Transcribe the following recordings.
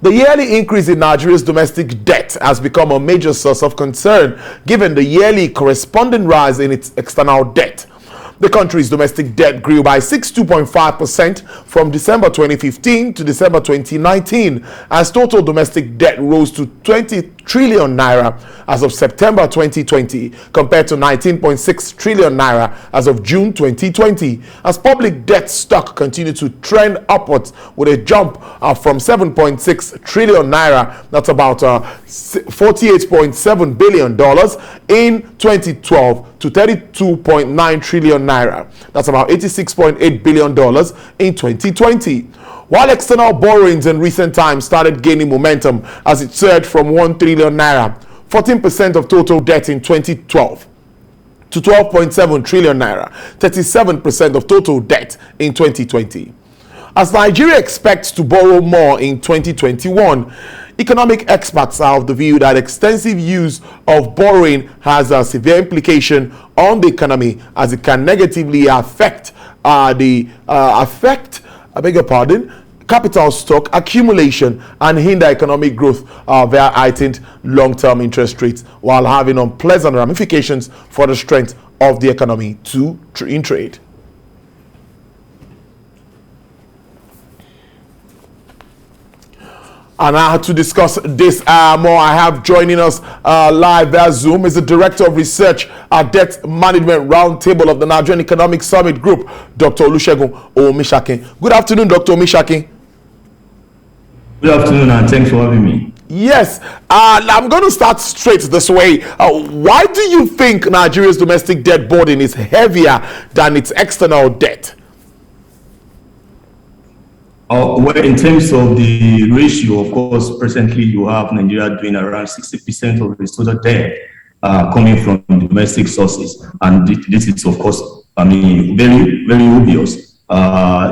The yearly increase in Nigeria's domestic debt has become a major source of concern, given the yearly corresponding rise in its external debt. The country's domestic debt grew by 62.5% from December 2015 to December 2019, as total domestic debt rose to 20 trillion naira as of September 2020, compared to 19.6 trillion naira as of June 2020, as public debt stock continued to trend upwards with a jump from 7.6 trillion naira, that's about $48.7 billion in 2012, to 32.9 trillion naira. That's about $86.8 billion in 2020. While external borrowings in recent times started gaining momentum as it surged from 1 trillion naira, 14% of total debt in 2012, to 12.7 trillion naira, 37% of total debt in 2020. As Nigeria expects to borrow more in 2021, economic experts are of the view that extensive use of borrowing has a severe implication on the economy, as it can negatively affect capital stock accumulation and hinder economic growth via heightened long-term interest rates, while having unpleasant ramifications for the strength of the economy in trade. And to discuss this more, I have joining us live via Zoom is the Director of Research at Debt Management Roundtable of the Nigerian Economic Summit Group, Dr. Olusegun Omisakin. Good afternoon, Dr. Omisakin. Good afternoon, and thanks for having me. Yes, I'm going to start straight this way. Why do you think Nigeria's domestic debt burden is heavier than its external debt? Well, in terms of the ratio, of course, presently you have Nigeria doing around 60% of its total debt coming from domestic sources. And this is, of course, very, very obvious.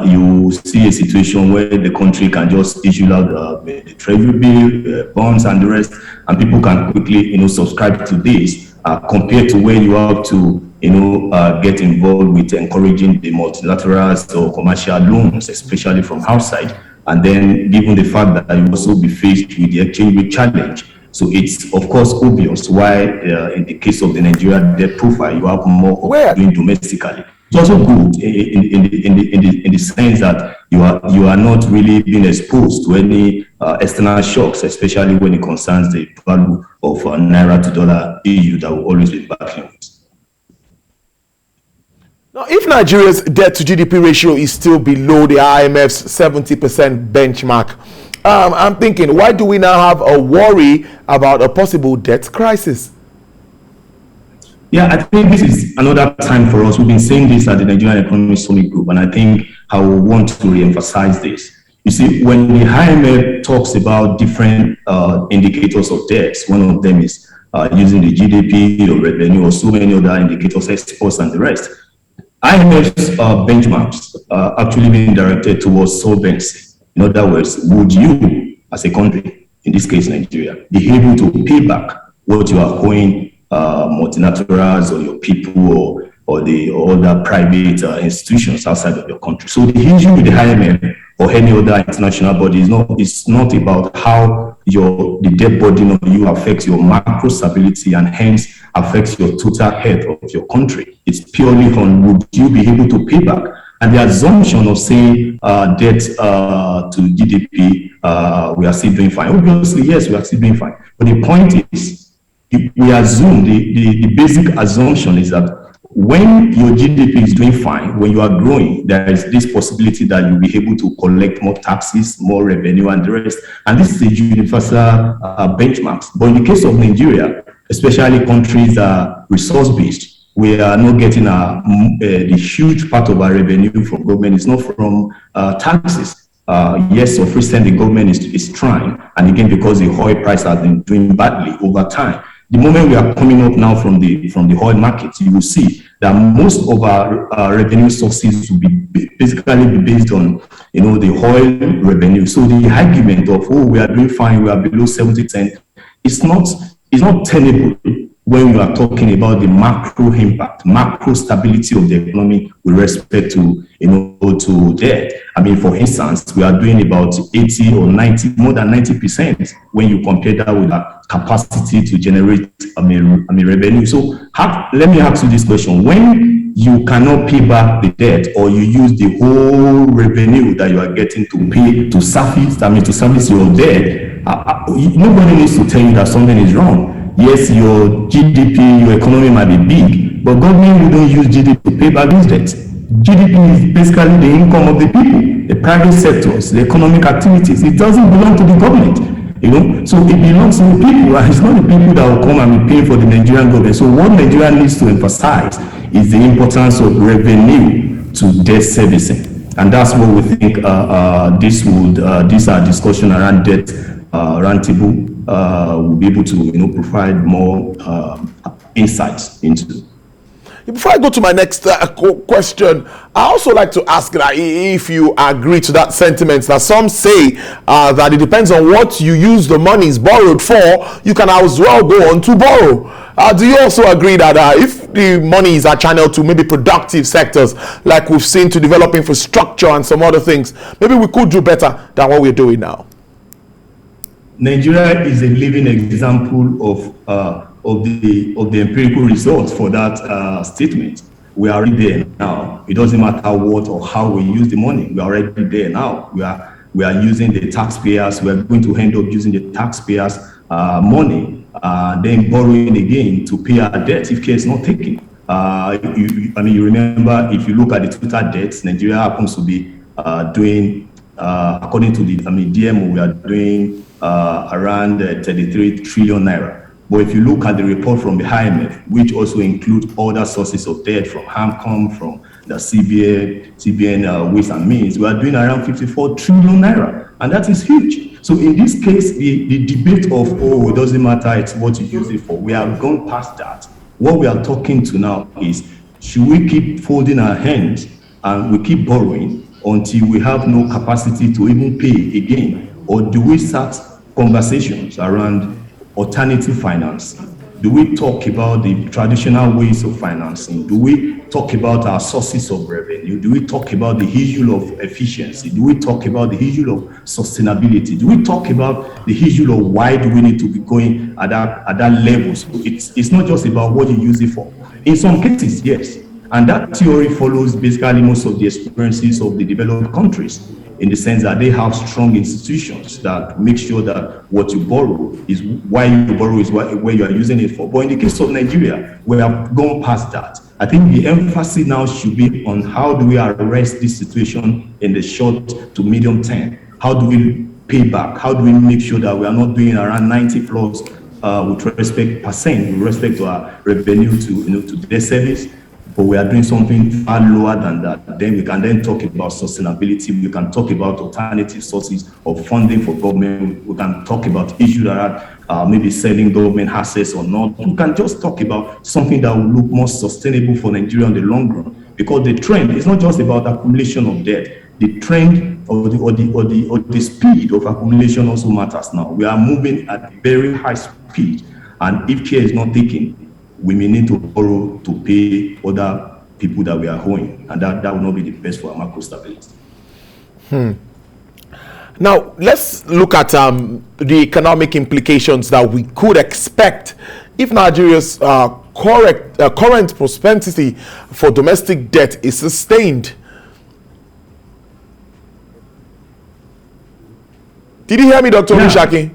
You see a situation where the country can just issue out the treasury bill, bonds, and the rest, and people can quickly, subscribe to this compared to where you have to, get involved with encouraging the multilaterals or commercial loans, especially from outside. And then, given the fact that you also be faced with the exchange rate challenge, so it's of course obvious why, in the case of the Nigeria debt profile, you have more of doing domestically. It's also good in the sense that you are not really being exposed to any external shocks, especially when it concerns the value of naira to dollar EU that will always be battling with. Now, if Nigeria's debt to GDP ratio is still below the IMF's 70% benchmark, I'm thinking, why do we now have a worry about a possible debt crisis? Yeah, I think this is another time for us. We've been saying this at the Nigerian Economic Summit Group, and I think I will want to re-emphasize this. You see, when the IMF talks about different indicators of debts, one of them is using the GDP or revenue or so many other indicators, exports and the rest. IMF's benchmarks are actually being directed towards solvency. In other words, would you, as a country, in this case Nigeria, be able to pay back what you are owing multilaterals or your people or the other private institutions outside of your country? So the issue with the IMF or any other international body is not about how the debt burden of you affects your macro stability and hence affects your total health of your country. It's purely on would you be able to pay back. And the assumption of saying debt to GDP, we are still doing fine. Obviously, yes, we are still doing fine. But the point is, we assume the basic assumption is that when your GDP is doing fine, when you are growing, there is this possibility that you'll be able to collect more taxes, more revenue, and the rest. And this is a universal benchmark. But in the case of Nigeria, especially countries that are resource-based, we are not getting the huge part of our revenue from government. It's not from taxes. Yes, of recent the government is trying, and again because the oil price has been doing badly over time. The moment we are coming up now from the oil market, you will see that most of our revenue sources will be basically based on the oil revenue. So the argument of we are doing fine, we are below 70-10, it's not tenable. when you are talking about the macro impact, macro stability of the economy with respect to, to debt. I mean, for instance, we are doing about 80 or 90, more than 90% when you compare that with our capacity to generate, revenue. So let me ask you this question. When you cannot pay back the debt, or you use the whole revenue that you are getting to pay to service your debt, nobody needs to tell you that something is wrong. Yes, your GDP, your economy might be big, but government wouldn't use GDP to pay back this debt. GDP is basically the income of the people, the private sectors, the economic activities. It doesn't belong to the government, so it belongs to the people, and it's not the people that will come and be paying for the Nigerian government. So what Nigeria needs to emphasize is the importance of revenue to debt servicing, and that's what we think this discussion around debt roundtable will be able to provide more insights into. Before I go to my next question, I also like to ask that if you agree to that sentiment that some say that it depends on what you use the monies borrowed for, you can as well go on to borrow. Do you also agree that if the monies are channeled to maybe productive sectors, like we've seen, to develop infrastructure and some other things, maybe we could do better than what we're doing now? Nigeria is a living example of the empirical results for that statement. We are already there now. It doesn't matter what or how we use the money. We are already there now. We are using the taxpayers. We are going to end up using the taxpayers' money, then borrowing again to pay our debt if care is not taken. You remember, if you look at the total debts, Nigeria happens to be doing, according to the DMO, we are doing around 33 trillion naira. But if you look at the report from the IMF, which also includes other sources of debt from HAMCOM, from the CBN Ways and Means, we are doing around 54 trillion naira, and that is huge. So in this case, the debate of, it doesn't matter, it's what you use it for, we have gone past that. What we are talking to now is, should we keep folding our hands and we keep borrowing until we have no capacity to even pay again? Or do we start conversations around alternative financing? Do we talk about the traditional ways of financing? Do we talk about our sources of revenue? Do we talk about the issue of efficiency? Do we talk about the issue of sustainability? Do we talk about the issue of why do we need to be going at that level? So it's not just about what you use it for. In some cases, yes. And that theory follows basically most of the experiences of the developed countries, in the sense that they have strong institutions that make sure that what you borrow is why you borrow, is where you are using it for. But in the case of Nigeria, we have gone past that. I think the emphasis now should be on how do we arrest this situation in the short to medium term? How do we pay back? How do we make sure that we are not doing around 90 plus with respect to our revenue to debt service? But we are doing something far lower than that. Then we can then talk about sustainability. We can talk about alternative sources of funding for government. We can talk about issues that are maybe selling government assets or not. We can just talk about something that will look more sustainable for Nigeria in the long run. Because the trend is not just about accumulation of debt. The trend or the speed of accumulation also matters now. We are moving at a very high speed, and if care is not taken, we may need to borrow to pay other people that we are owing, and that will not be the best for our macro stability. Now, let's look at the economic implications that we could expect if Nigeria's current propensity for domestic debt is sustained. Did you hear me, Dr. Omisakin?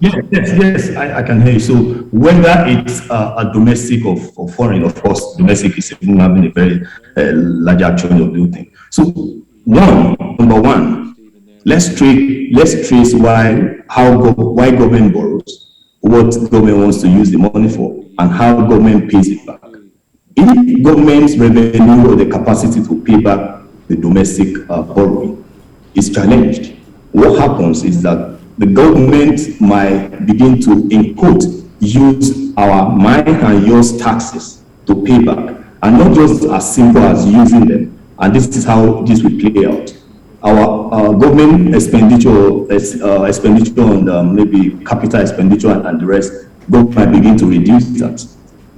Yes, I can hear you. So whether it's a domestic or foreign, of course, domestic is even having a very large actually of the thing. So number one, let's trace why government borrows, what government wants to use the money for, and how government pays it back. If government's revenue or the capacity to pay back the domestic borrowing is challenged, what happens is that the government might begin to, in quote, use mine and yours taxes to pay back, and not just as simple as using them. And this is how this will play out. Our government expenditure on maybe capital expenditure and the rest, government might begin to reduce that.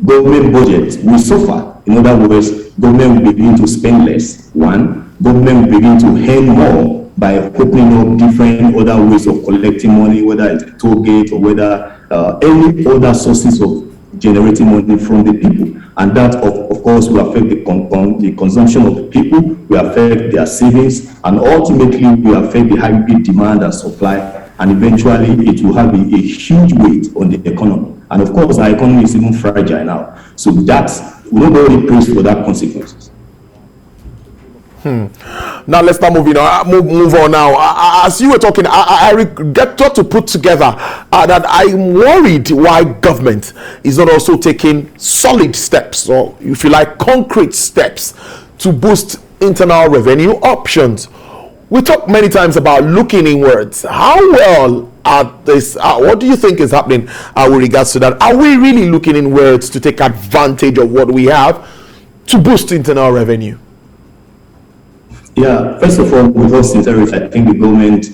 government budget will suffer. In other words, government will begin to spend less. One, government will begin to earn more by opening up different other ways of collecting money, whether it's a toll gate or whether any other sources of generating money from the people. And that, of course, will affect the consumption of the people, will affect their savings, and ultimately will affect the hybrid demand and supply, and eventually it will have a huge weight on the economy. And of course, our economy is even fragile now. So that's, nobody prays for that consequences. Now let's start moving on. Move on now. As you were talking, I get to put together that I'm worried why government is not also taking solid steps, or if you like, concrete steps to boost internal revenue options. We talk many times about looking inwards. How well at this? What do you think is happening with regards to that? Are we really looking inwards to take advantage of what we have to boost internal revenue? Yeah, first of all, with all sincerity, I think the government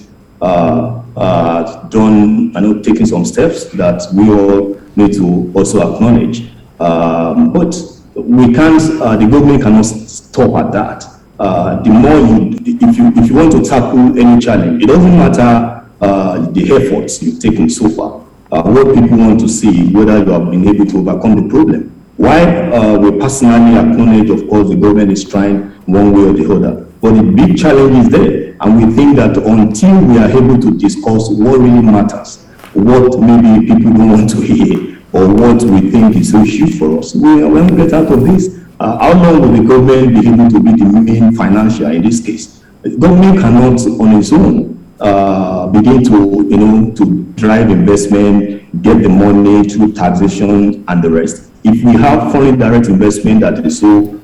taking some steps that we all need to also acknowledge. But we can't. The government cannot stop at that. The more if you want to tackle any challenge, it doesn't matter the efforts you've taken so far. What people want to see, whether you have been able to overcome the problem. While we personally acknowledge, of course, the government is trying one way or the other. But the big challenge is there, and we think that until we are able to discuss what really matters, what maybe people don't want to hear, or what we think is so huge for us, we won't get out of this. How long will the government be able to be the main financier in this case? The government cannot, on its own, begin to drive investment, get the money through taxation and the rest. If we have foreign direct investment that is so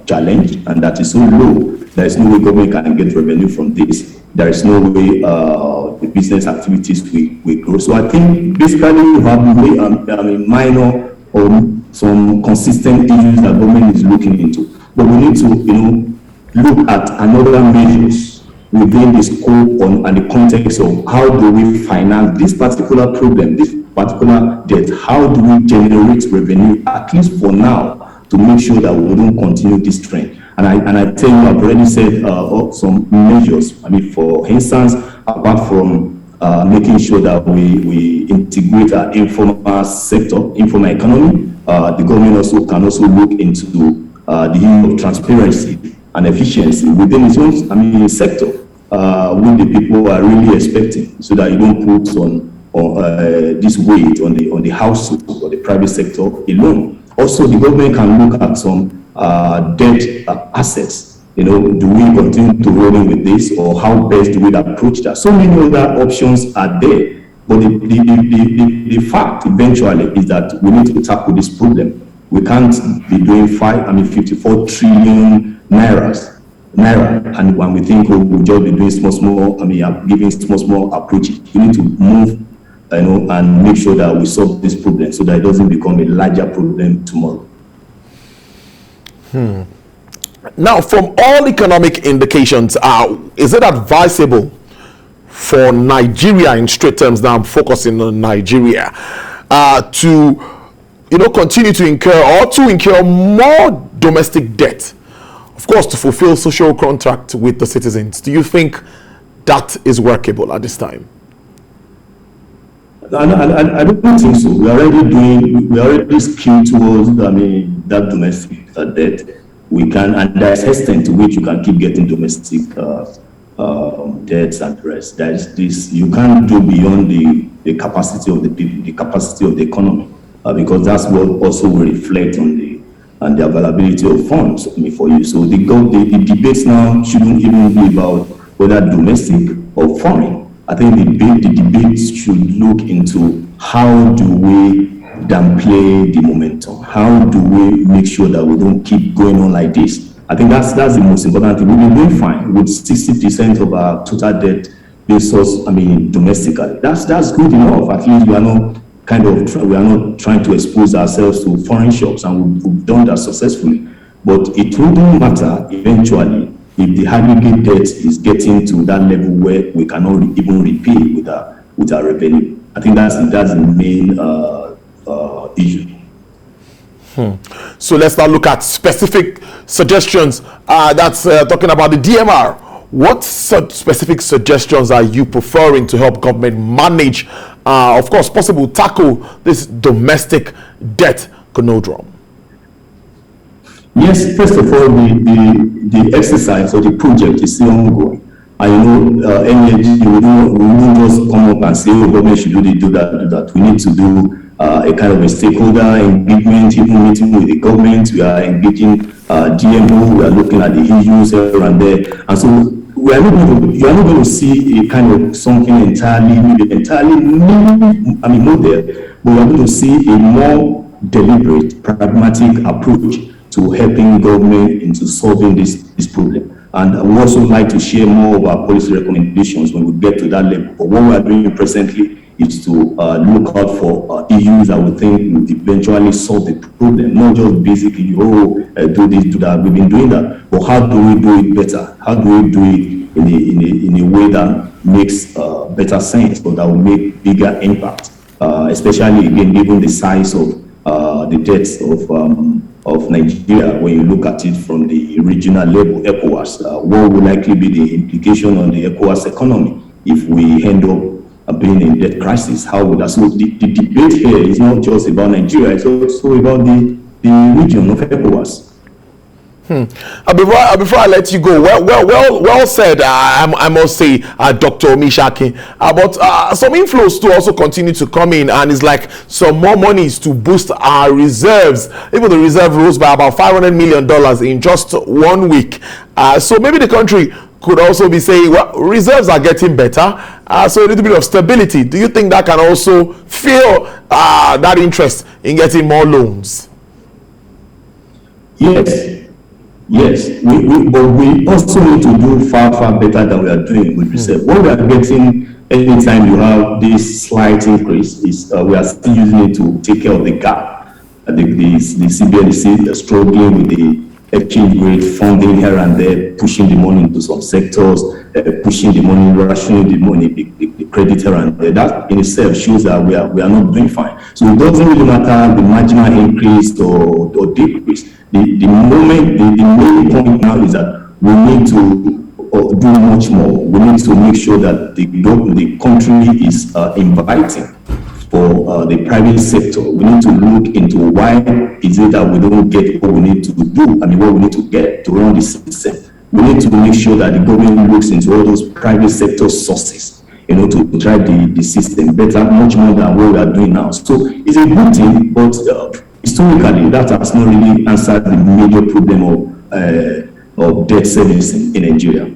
challenged and that is so low, there is no way government can get revenue from this. There is no way the business activities will grow. So I think basically you have minor or some consistent issues that government is looking into. But we need to look at another measures within the scope and the context of how do we finance this particular problem, this particular debt. How do we generate revenue, at least for now, to make sure that we don't continue this trend. And I tell you, I've already said some measures. For instance, apart from making sure that we integrate our informal sector, informal economy, the government can also look into the issue of transparency and efficiency within its own sector, which the people are really expecting, so that you don't put on this weight on the household or the private sector alone. Also, the government can look at some debt assets. Do we continue to roll in with this, or how best do we approach that? So many other options are there. But the fact eventually is that we need to tackle this problem. We can't be doing 54 trillion naira, and when we think we'll just be doing giving small approaches. We need to move, and make sure that we solve this problem so that it doesn't become a larger problem tomorrow. Now, from all economic indications, is it advisable for Nigeria, in straight terms, now I'm focusing on Nigeria, to continue to incur more domestic debt, of course, to fulfill social contract with the citizens? Do you think that is workable at this time? I don't think so. We are already skewed towards that domestic debt. We can, and there's extent to which you can keep getting domestic debts and the rest. There's this, you can't do beyond the capacity of the people, the capacity of the economy, because that's what also will reflect on the availability of funds for you. So the debates now shouldn't even be about whether domestic or foreign. I think the debate should look into how do we downplay the momentum? How do we make sure that we don't keep going on like this? I think that's the most important thing. We've been doing fine with 60% of our total debt being sourced, domestically. That's good enough. At least we are not trying to expose ourselves to foreign shocks, and we've done that successfully. But it wouldn't matter eventually if the aggregate debt is getting to that level where we cannot even repay with our revenue. I think that's the main issue. So let's now look at specific suggestions. That's talking about the DMR. What specific suggestions are you preferring to help government manage, of course, possible tackle this domestic debt conundrum? Yes, first of all, the exercise or the project is still ongoing. And energy, we don't just come up and say, oh, government should do that. We need to do a kind of a stakeholder engagement, even meeting with the government. We are engaging DMO, we are looking at the issues here and there. And so you are not going to see a kind of something entirely model, but we are going to see a more deliberate, pragmatic approach to helping government into solving this problem. And I would also like to share more of our policy recommendations when we get to that level. But what we are doing presently is to look out for issues that we think will eventually solve the problem, not just basically, do this, do that. We've been doing that, but how do we do it better? How do we do it in a way that makes better sense, but that will make bigger impact, especially again, given the size of the debts of Nigeria, when you look at it from the regional level, ECOWAS, what will likely be the implication on the ECOWAS economy if we end up being in debt crisis? How would that? So the debate here is not just about Nigeria, it's also about the region of ECOWAS. Before I let you go, well said, I must say, Dr. Omisakin. But some inflows to also continue to come in, and it's like some more monies to boost our reserves. Even the reserve rose by about $500 million in just 1 week. So maybe the country could also be saying, well, reserves are getting better, so a little bit of stability. Do you think that can also fuel that interest in getting more loans? Yes, but we also need to do far better than we are doing with reserve. What we are getting anytime you have this slight increase is we are still using it to take care of the gap. The CBN is struggling with the exchange rate funding here and there, pushing the money into some sectors, pushing the money, rationing the money, the credit here and there. That in itself shows that we are not doing fine. So it doesn't really matter the marginal increase or decrease. The main point now is that we need to do much more. We need to make sure that the country is inviting for the private sector. We need to look into why is it that we don't get what we need to do, what we need to get to run the system. We need to make sure that the government looks into all those private sector sources, to drive the system better, much more than what we are doing now. So it's a good thing, but historically, that has not really answered the major problem of debt servicing in Nigeria.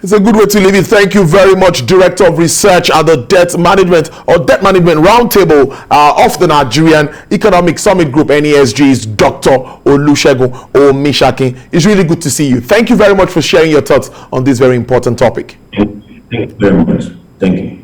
It's a good way to leave it. Thank you very much, Director of Research at the Debt Management Roundtable of the Nigerian Economic Summit Group, NESG's Dr. Olusegun Omisakin. It's really good to see you. Thank you very much for sharing your thoughts on this very important topic. Thank you very much. Thank you.